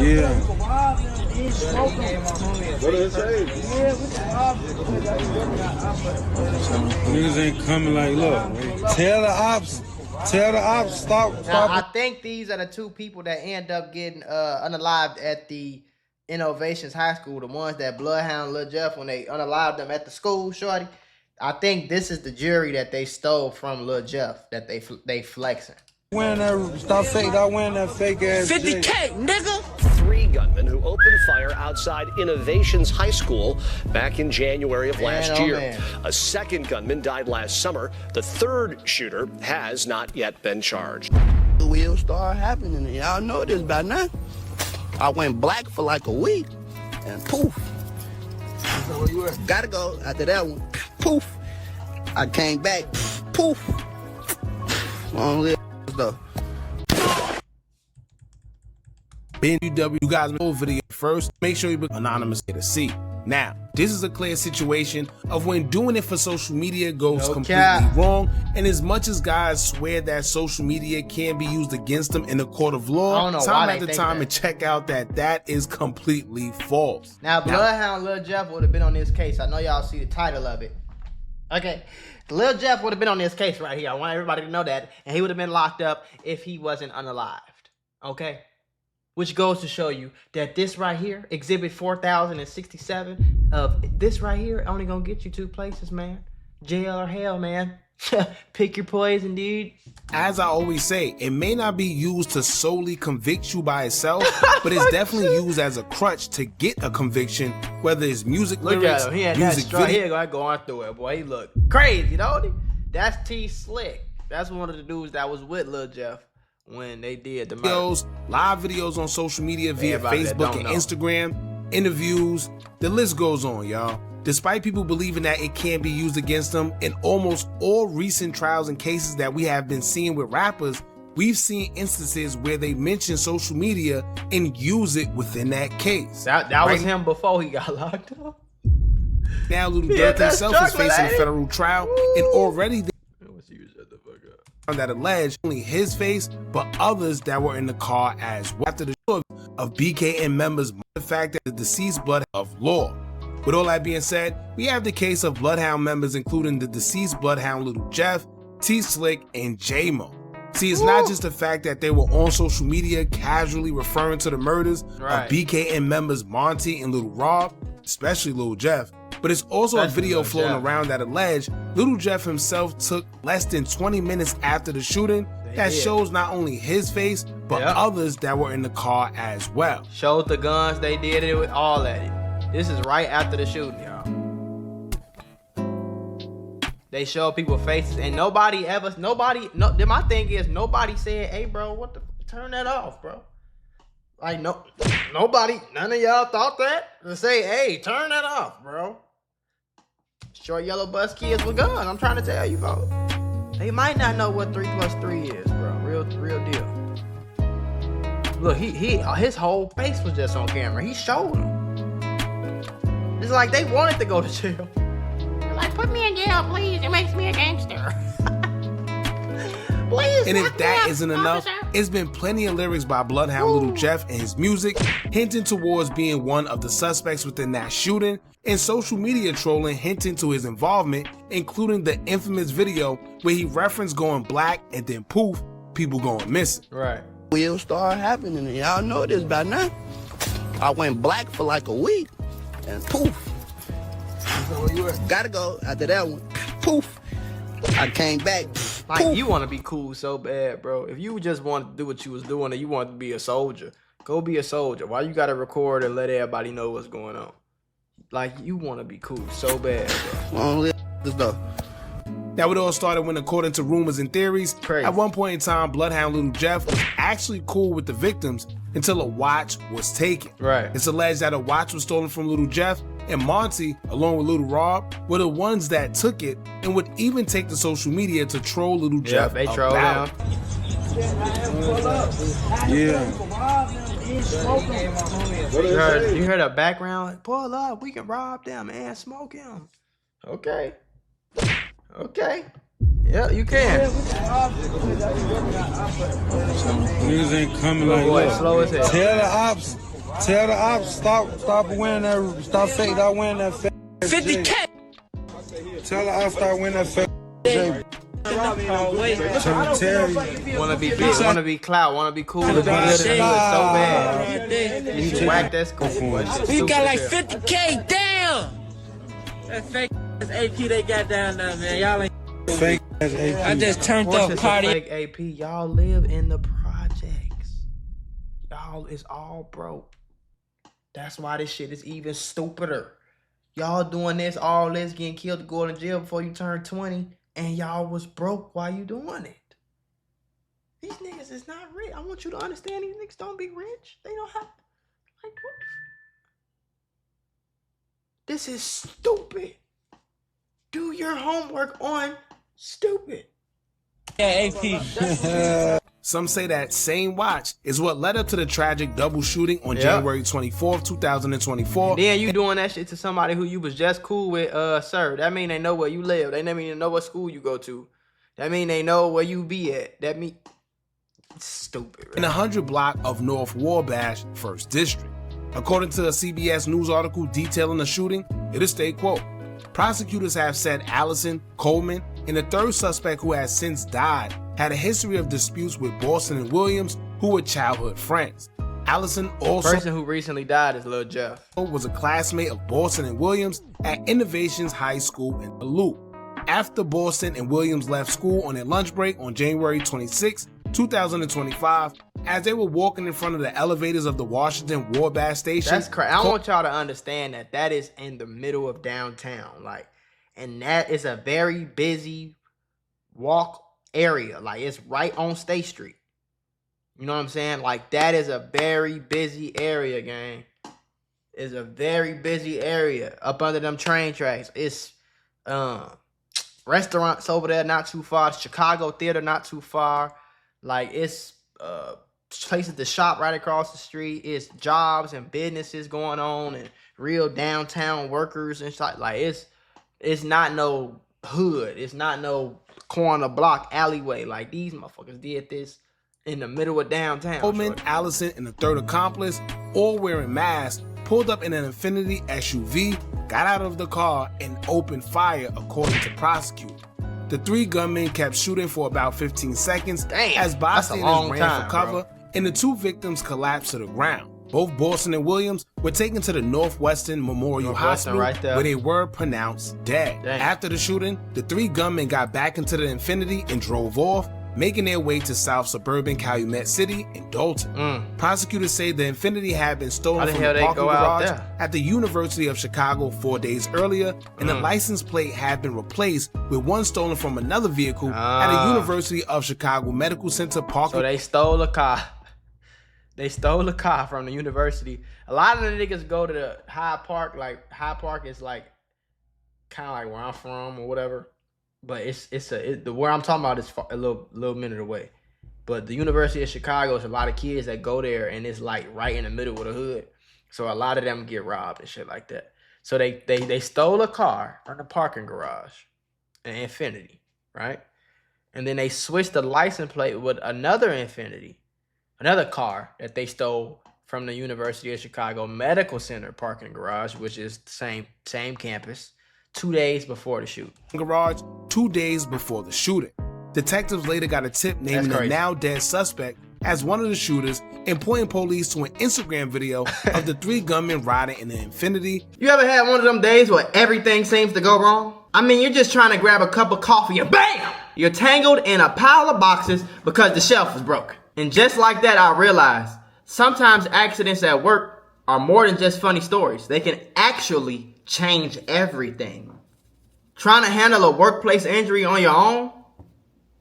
Yeah. What did it say? Niggas ain't coming like, look, tell the ops, stop. Now, I think these are the two people that end up getting unalived at the Innovations High School, the ones that Bloodhound Lil Jeff, when they unalived them at the school, shorty. I think this is the jury that they stole from Lil Jeff, that they flexing. Wearing that, stop wearing that fake ass 50K, nigga! 3 gunmen who opened fire outside Innovations High School back in January of last year. Man. A second gunman died last summer. The third shooter has not yet been charged. The wheels start happening, and y'all know this by now. I went black for like a week, and poof. Gotta go after that one. Poof. I came back. Poof. Long live stuff. BNW, you guys know video first. Make sure you book anonymous to see. Now, this is a clear situation of when doing it for social media goes completely wrong. And as much as guys swear that social media can be used against them in the court of law, time after time and check out that is completely false. Now, Bloodhound Lil Jeff would have been on this case. I know y'all see the title of it. Okay, Lil Jeff would have been on this case right here. I want everybody to know that. And he would have been locked up if he wasn't unalived. Okay? Which goes to show you that this right here, Exhibit 4067, this right here only gonna get you 2 places, man. Jail or hell, man. Pick your poison, dude. As I always say, it may not be used to solely convict you by itself, but it's definitely used as a crutch to get a conviction, whether it's music lyrics, Look at him. He had music that video. He going through it, boy. He look crazy, don't he? That's TSlick. That's one of the dudes that was with Lil Jeff when they did the videos, live videos on social media via Facebook and Instagram, interviews, the list goes on, y'all. Despite people believing that it can be used against them, in almost all recent trials and cases that we have been seeing with rappers, we've seen instances where they mention social media and use it within that case. That was him before he got locked up. Now Lil Durk himself is facing a federal trial, and already that alleged only his face, but others that were in the car as well. After the show of BKN members, the fact that the deceased blood of law. With all that being said, we have the case of Bloodhound members, including the deceased Bloodhound Lil Jeff, TSlick, and J-Mo. See, it's not just the fact that they were on social media casually referring to the murders of BKN members Monty and Lil Rob, especially Lil Jeff, but it's also a video floating around that alleged Lil Jeff himself took less than 20 minutes after the shooting that shows not only his face, but others that were in the car as well. Showed the guns, they did it with all that. This is right after the shooting, y'all. They show people faces, and my thing is, nobody said, hey, bro, turn that off, bro. Like, nobody, none of y'all thought that? To say, hey, turn that off, bro. Short yellow bus kids with guns, I'm trying to tell you, folks. They might not know what 3 + 3 is, bro. Real deal. Look, his whole face was just on camera. He showed them. It's like they wanted to go to jail. They're like, put me in jail, please. It makes me a gangster. Please. And if that isn't enough, it's been plenty of lyrics by Bloodhound Lil Jeff and his music hinting towards being one of the suspects within that shooting, and social media trolling hinting to his involvement, including the infamous video where he referenced going black and then poof, people going missing. Right. Wheels start happening, and y'all know this by now. I went black for like a week, and poof. Gotta go after that one. Poof. I came back. Like, poof. you want to be cool so bad, bro. If you just wanted to do what you was doing and you wanted to be a soldier, go be a soldier. Why you gotta record and let everybody know what's going on? Like, you want to be cool so bad, bro. Long live stuff. Now, it all started when, according to rumors and theories, at one point in time, Bloodhound Lil Jeff was actually cool with the victims until a watch was taken. Right. It's alleged that a watch was stolen from Lil Jeff, and Monty, along with Lil Rob, were the ones that took it and would even take to social media to troll Lil Jeff. They troll down. Yeah. You heard a background? Like, pull up, we can rob them and smoke him. Okay. Okay. Yeah, you can. Niggas ain't coming like, boy, look, slow as hell. tell the ops, Tell the ops stop winning that. Stop fake. Stop winning that fake. 50K. Tell the ops stop winning that fake. Trying to tell you. Wanna be big, wanna be clout, wanna be cool. It's so bad. You whack that school. We got like 50K down. That fake AP they got down there, man. Y'all ain't Fake ass AP. I just turned up party. Fake AP. Y'all live in the projects. Y'all is all broke. That's why this shit is even stupider. Y'all doing this, all this, getting killed to go to jail before you turn 20, and y'all was broke while you doing it. These niggas is not rich. I want you to understand these niggas don't be rich. They don't have, like, what? This is stupid. Do your homework on stupid. Yeah, AP. Some say that same watch is what led up to the tragic double shooting on January 24th, 2024. Then you doing that shit to somebody who you was just cool with, sir. That mean they know where you live. They mean they know what school you go to. That mean they know where you be at. That mean it's stupid. Right? In the 100 block of North Wabash, 1st District. According to a CBS News article detailing the shooting, it is state quote, prosecutors have said Allison Coleman and the third suspect who has since died had a history of disputes with Boston and Williams, who were childhood friends. Allison also, the person who recently died is Lil Jeff, was a classmate of Boston and Williams at Innovations High School in the Loop. After Boston and Williams left school on their lunch break on January 26, 2025, as they were walking in front of the elevators of the Washington Wabash station. That's crazy. I want y'all to understand that that is in the middle of downtown, like, and that is a very busy walk area. Like, it's right on State Street. You know what I'm saying? Like, that is a very busy area, gang. It's a very busy area up under them train tracks. It's restaurants over there not too far. Chicago Theater not too far. Like, it's places to shop right across the street. It's jobs and businesses going on and real downtown workers and stuff. Like, it's not no hood. It's not no corner block alleyway. Like, these motherfuckers did this in the middle of downtown. Coleman, Allison, and the third accomplice, all wearing masks, pulled up in an Infiniti SUV, got out of the car, and opened fire, according to prosecutors. The three gunmen kept shooting for about 15 seconds as bystanders ran for cover, and the two victims collapsed to the ground. Both Boston and Williams were taken to the Northwestern Memorial Hospital, where they were pronounced dead. After the shooting, the three gunmen got back into the Infiniti and drove off, making their way to South Suburban Calumet City in Dalton. Prosecutors say the Infiniti had been stolen from the parking garage at the University of Chicago 4 days earlier, and the license plate had been replaced with one stolen from another vehicle at a University of Chicago Medical Center parking. So they stole a car. They stole a car from the university. A lot of the niggas go to the Hyde Park. Like, Hyde Park is like kind of like where I'm from or whatever. But where I'm talking about is a little minute away. But the University of Chicago is a lot of kids that go there, and it's like right in the middle of the hood. So a lot of them get robbed and shit like that. So they stole a car from the parking garage, an Infiniti, right? And then they switched the license plate with another Infiniti, another car that they stole from the University of Chicago Medical Center parking garage, which is the same campus. 2 days before the shoot. Garage 2 days before the shooting. Detectives later got a tip naming the now dead suspect as one of the shooters and pointing police to an Instagram video of the three gunmen riding in an Infiniti. You ever had one of them days where everything seems to go wrong? I mean, you're just trying to grab a cup of coffee and BAM! You're tangled in a pile of boxes because the shelf was broken. And just like that, I realized sometimes accidents at work are more than just funny stories. They can actually change everything. Trying to handle a workplace injury on your own,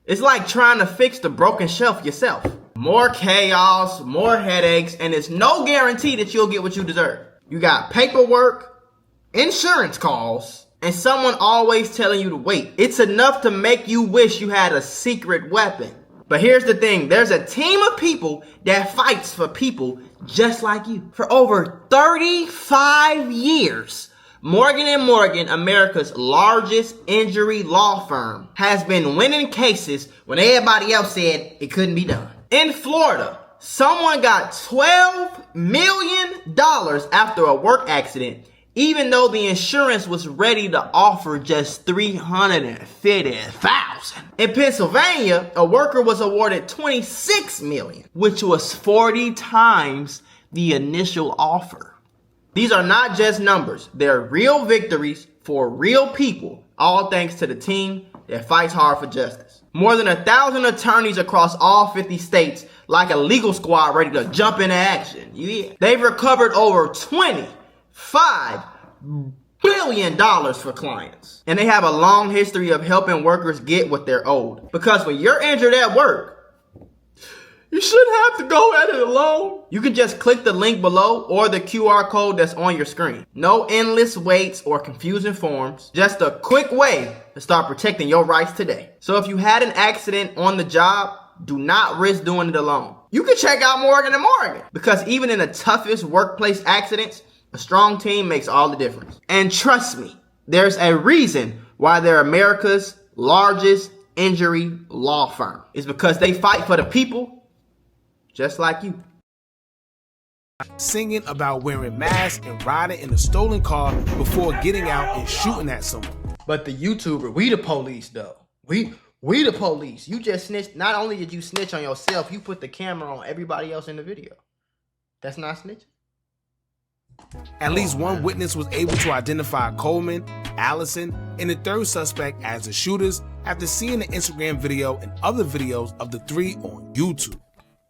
it's like trying to fix the broken shelf yourself. More chaos, more headaches, and it's no guarantee that you'll get what you deserve. You got paperwork, insurance calls, and someone always telling you to wait. It's enough to make you wish you had a secret weapon. But here's the thing, there's a team of people that fights for people just like you. For over 35 years, Morgan & Morgan, America's largest injury law firm, has been winning cases when everybody else said it couldn't be done. In Florida, Someone got $12 million after a work accident, even though the insurance was ready to offer just $350,000. In Pennsylvania, a worker was awarded $26 million, which was 40 times the initial offer. These are not just numbers. They're real victories for real people, all thanks to the team that fights hard for justice. More than 1,000 attorneys across all 50 states, like a legal squad ready to jump into action. Yeah. They've recovered over $25 billion for clients. And they have a long history of helping workers get what they're owed. Because when you're injured at work, you shouldn't have to go at it alone. You can just click the link below or the QR code that's on your screen. No endless waits or confusing forms. Just a quick way to start protecting your rights today. So if you had an accident on the job, do not risk doing it alone. You can check out Morgan & Morgan, because even in the toughest workplace accidents, a strong team makes all the difference. And trust me, there's a reason why they're America's largest injury law firm. It's because they fight for the people just like you. Singing about wearing masks and riding in a stolen car before getting out and shooting at someone. But the YouTuber, we the police though. We the police. You just snitched. Not only did you snitch on yourself, you put the camera on everybody else in the video. That's not snitching. At least one witness was able to identify Coleman, Allison, and the third suspect as the shooters after seeing the Instagram video and other videos of the three on YouTube.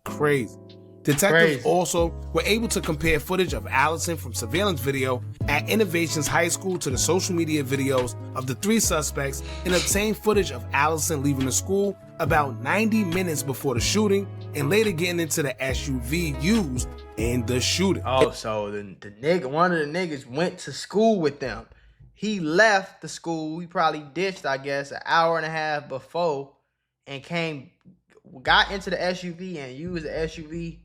Crazy. Detectives also were able to compare footage of Allison from surveillance video at Innovations High School to the social media videos of the three suspects and obtain footage of Allison leaving the school about 90 minutes before the shooting and later getting into the SUV used in the shooting. Oh, so the nigga, one of the niggas went to school with them. He left the school. He probably ditched, I guess, an hour and a half before and got into the SUV and used the SUV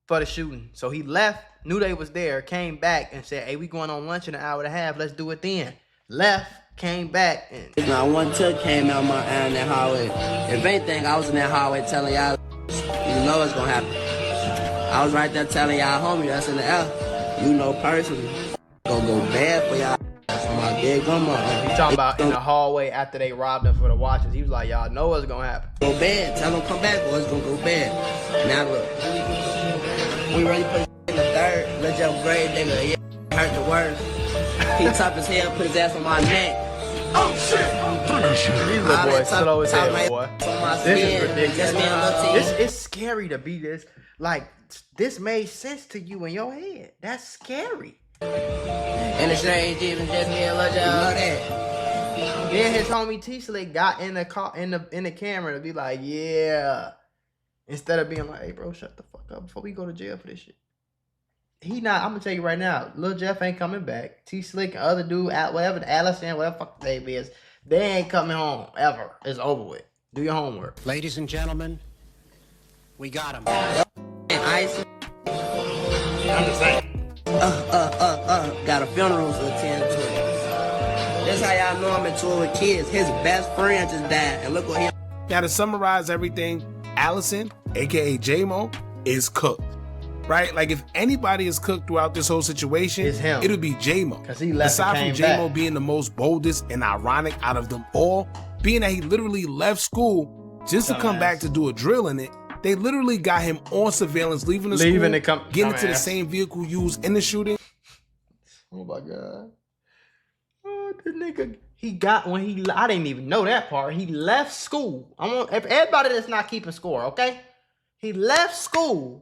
for the shooting. So he left, knew they was there, came back and said, hey, we going on lunch in an hour and a half. Let's do it then. Left, came back. And Now one tuck came out my eye in that hallway. If anything, I was in that hallway telling y'all, you know what's gonna happen. I was right there telling y'all, homie, that's in the air. You know personally, gonna go bad for y'all. That's my big grandma. He talking about in the hallway after they robbed him for the watches. He was like, y'all know what's gonna happen. Go bad. Tell them come back or it's gonna go bad. Now look, we really put in the third. Let your grade nigga, yeah, hurt the worst. He tough as hell, put his ass on my neck. Oh shit! These little boys slow as hell, boy. This is ridiculous. It's scary to be this. Like, this made sense to you in your head. That's scary. And the strange even just me and Lil Joe. Then his homie TSlick got in the car in the camera to be like, yeah. Instead of being like, hey bro, shut the fuck up before we go to jail for this shit. I'm gonna tell you right now, Lil Jeff ain't coming back. TSlick and other dude, whatever, Allison, whatever fuck the name is, they ain't coming home ever. It's over with. Do your homework. Ladies and gentlemen, we got him. Ice. I'm just saying. Got a funeral to attend to. That's how y'all know I'm in tour with kids. His best friend just died, and look what he. Now to summarize everything, Allison, aka J-Mo, is cooked. Right? Like if anybody is cooked throughout this whole situation, it's him. It'll be J-Mo. Because he left. Aside from J-Mo being the most boldest and ironic out of them all, being that he literally left school just to come back to do a drill in it, they literally got him on surveillance, leaving the school, getting into the same vehicle used in the shooting. Oh my God. Oh, the nigga, I didn't even know that part. He left school. I want everybody that's not keeping score, okay? He left school.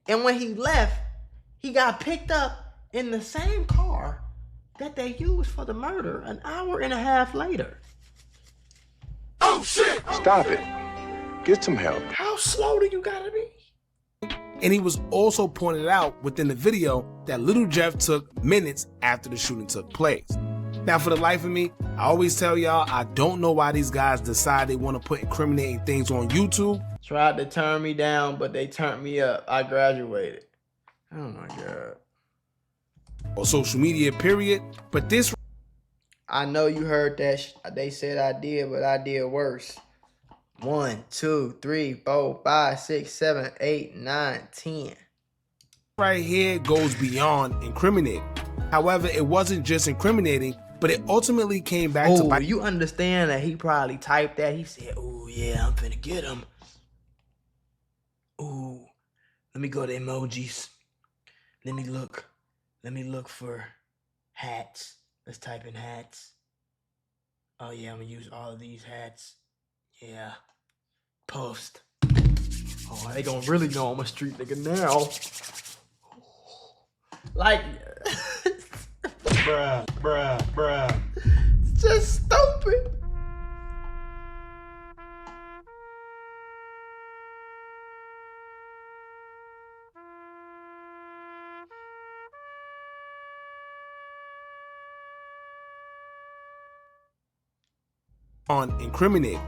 And when he left, he got picked up in the same car that they used for the murder an hour and a half later. Oh shit! Stop it. Get some help. How slow do you gotta be? And he was also pointed out within the video that Little Jeff took minutes after the shooting took place. Now, for the life of me, I always tell y'all, I don't know why these guys decide they want to put incriminating things on YouTube. Tried to turn me down, but they turned me up. I graduated. Oh my God. Or social media, period. But this... I know you heard that they said I did, but I did worse. 1, 2, 3, 4, 5, 6, 7, 8, 9, 10. Right here goes beyond incriminating. However, it wasn't just incriminating, but it ultimately came back to bite. You understand that he probably typed that. He said, "Oh yeah, I'm finna get him. Ooh, let me go to emojis. Let me look. Let me look for hats. Let's type in hats. Oh yeah, I'm gonna use all of these hats. Yeah. Post. Oh, they gonna really know I'm a street nigga now. Like, bruh. It's just stupid. On incriminating.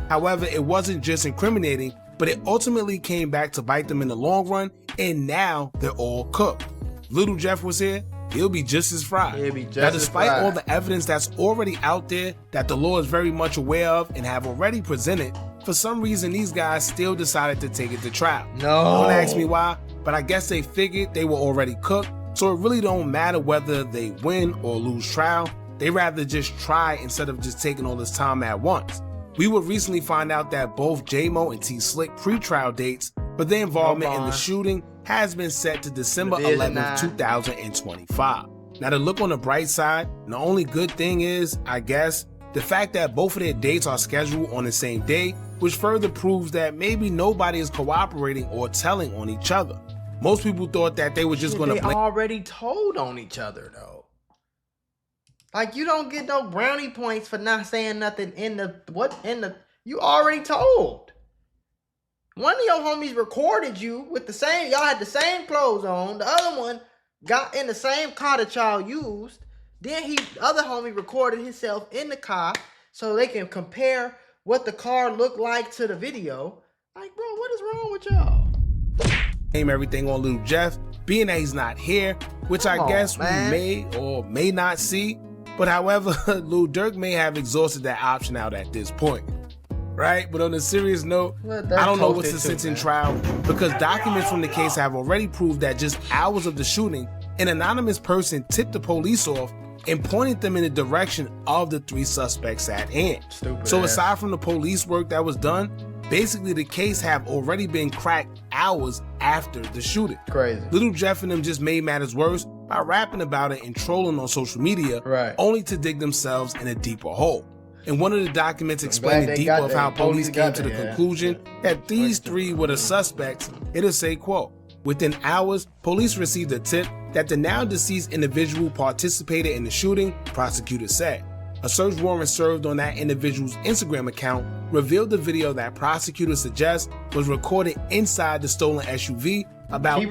However, it wasn't just incriminating, but it ultimately came back to bite them in the long run, and now they're all cooked. Little Jeff was here, he'll be just as fried. Now, despite all the evidence that's already out there that the law is very much aware of and have already presented, for some reason these guys still decided to take it to trial. No. Don't ask me why, but I guess they figured they were already cooked, so it really don't matter whether they win or lose trial. They rather just try instead of just taking all this time at once. We would recently find out that both J-Mo and TSlick pre-trial dates for their involvement in the shooting has been set to December 11th, 2025. Now, to look on the bright side, the only good thing is, I guess, the fact that both of their dates are scheduled on the same day, which further proves that maybe nobody is cooperating or telling on each other. Most people thought that they were just going to blame. They already told on each other, though. Like, you don't get no brownie points for not saying nothing you already told. One of your homies recorded you with y'all had the same clothes on. The other one got in the same car that y'all used. Then the other homie recorded himself in the car so they can compare what the car looked like to the video. Like, bro, what is wrong with y'all? Blame everything on Little Jeff, being that he's not here, which I guess we may or may not see. But however, Lil Durk may have exhausted that option out at this point, right? But on a serious note, I don't know what's the sense in trial, because documents from the case have already proved that just hours of the shooting, an anonymous person tipped the police off and pointed them in the direction of the 3 suspects at hand. So aside from the police work that was done, basically the case have already been cracked hours after the shooting. Crazy. Little Jeff and them just made matters worse by rapping about it and trolling on social media, only to dig themselves in a deeper hole. And one of the documents explaining deeper of how police came to the conclusion that these 3 were the suspects, it'll say, quote, "Within hours, police received a tip that the now deceased individual participated in the shooting," prosecutors said. A search warrant served on that individual's Instagram account revealed the video that prosecutors suggest was recorded inside the stolen SUV about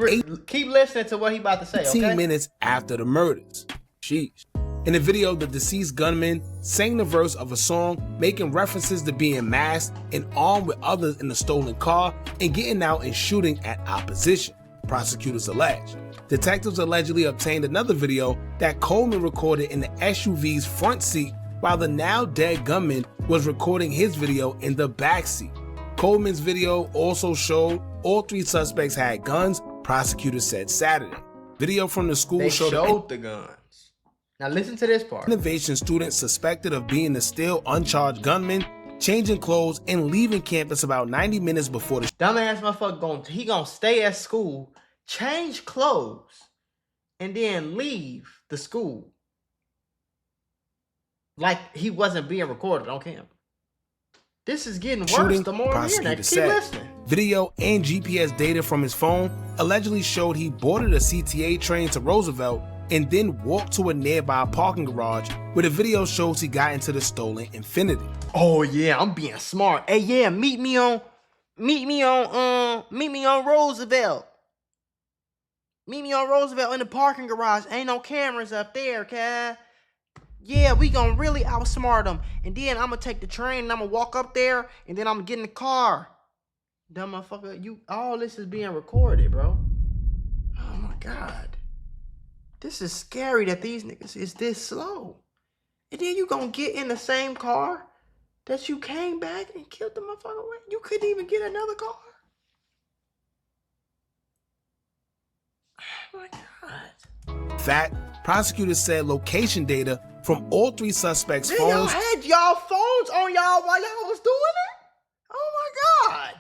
keep listening to what he about to say, 18 minutes after the murders. Sheesh. In the video, the deceased gunman sang the verse of a song making references to being masked and armed with others in the stolen car and getting out and shooting at opposition, prosecutors allege. Detectives allegedly obtained another video that Coleman recorded in the SUV's front seat while the now dead gunman was recording his video in the back seat. Coleman's video also showed all 3 suspects had guns, prosecutors said Saturday. Video from the school showed the guns. Now listen to this part. Innovation student suspected of being the still uncharged gunman, changing clothes and leaving campus about 90 minutes before the dumbass motherfucker he gonna stay at school, change clothes, and then leave the school. Like he wasn't being recorded on camera. This is getting worse the more we hear that. Keep listening. Video and GPS data from his phone allegedly showed he boarded a CTA train to Roosevelt and then walked to a nearby parking garage where the video shows he got into the stolen Infiniti. Oh yeah, I'm being smart. Hey yeah, meet me on Roosevelt. Meet me on Roosevelt in the parking garage. Ain't no cameras up there, okay? Yeah, we gonna really outsmart them. And then I'm gonna take the train and I'm gonna walk up there and then I'm gonna get in the car. Dumb motherfucker, all this is being recorded, bro. Oh my God. This is scary that these niggas is this slow. And then you gonna get in the same car that you came back and killed the motherfucker with? You couldn't even get another car? Oh my God. In fact, prosecutors said location data from all three suspects' Then y'all phones had y'all phones on y'all while y'all was doing it? Oh my God.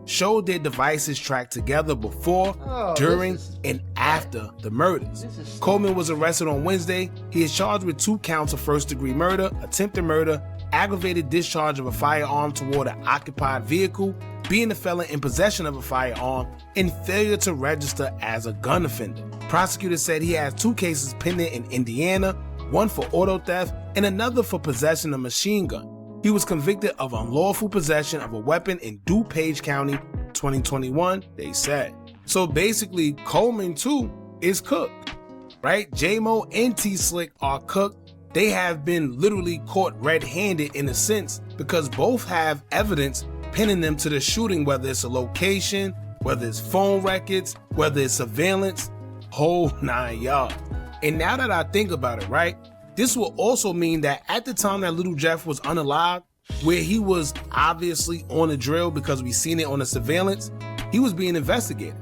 showed their devices tracked together before, during, and after the murders. Coleman was arrested on Wednesday. He is charged with 2 counts of first-degree murder, attempted murder, aggravated discharge of a firearm toward an occupied vehicle, being a felon in possession of a firearm, and failure to register as a gun offender. Prosecutors said he has 2 cases pending in Indiana, one for auto theft and another for possession of a machine gun. He was convicted of unlawful possession of a weapon in DuPage County, 2021, they said. So basically, Coleman too is cooked, right? J-Mo and TSlick are cooked. They have been literally caught red-handed in a sense because both have evidence pinning them to the shooting, whether it's a location, whether it's phone records, whether it's surveillance, whole 9 yards. And now that I think about it, right, this will also mean that at the time that Little Jeff was unalive, where he was obviously on a drill because we seen it on the surveillance, he was being investigated.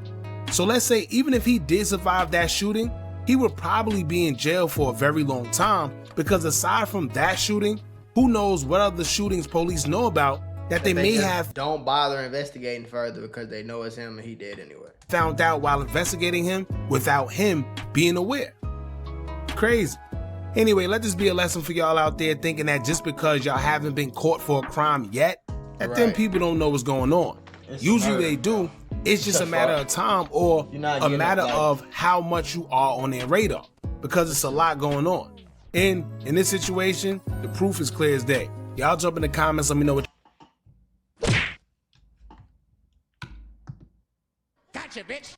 So let's say even if he did survive that shooting, he would probably be in jail for a very long time because aside from that shooting, who knows what other shootings police know about that they may have don't bother investigating further because they know it's him and he did anyway. Found out while investigating him without him being aware. Crazy. Anyway, let this be a lesson for y'all out there thinking that just because y'all haven't been caught for a crime yet, that them people don't know what's going on. Usually they do. It's just a matter of time or a matter of how much you are on their radar because it's a lot going on. And in this situation, the proof is clear as day. Y'all jump in the comments, let me know what. Gotcha, bitch.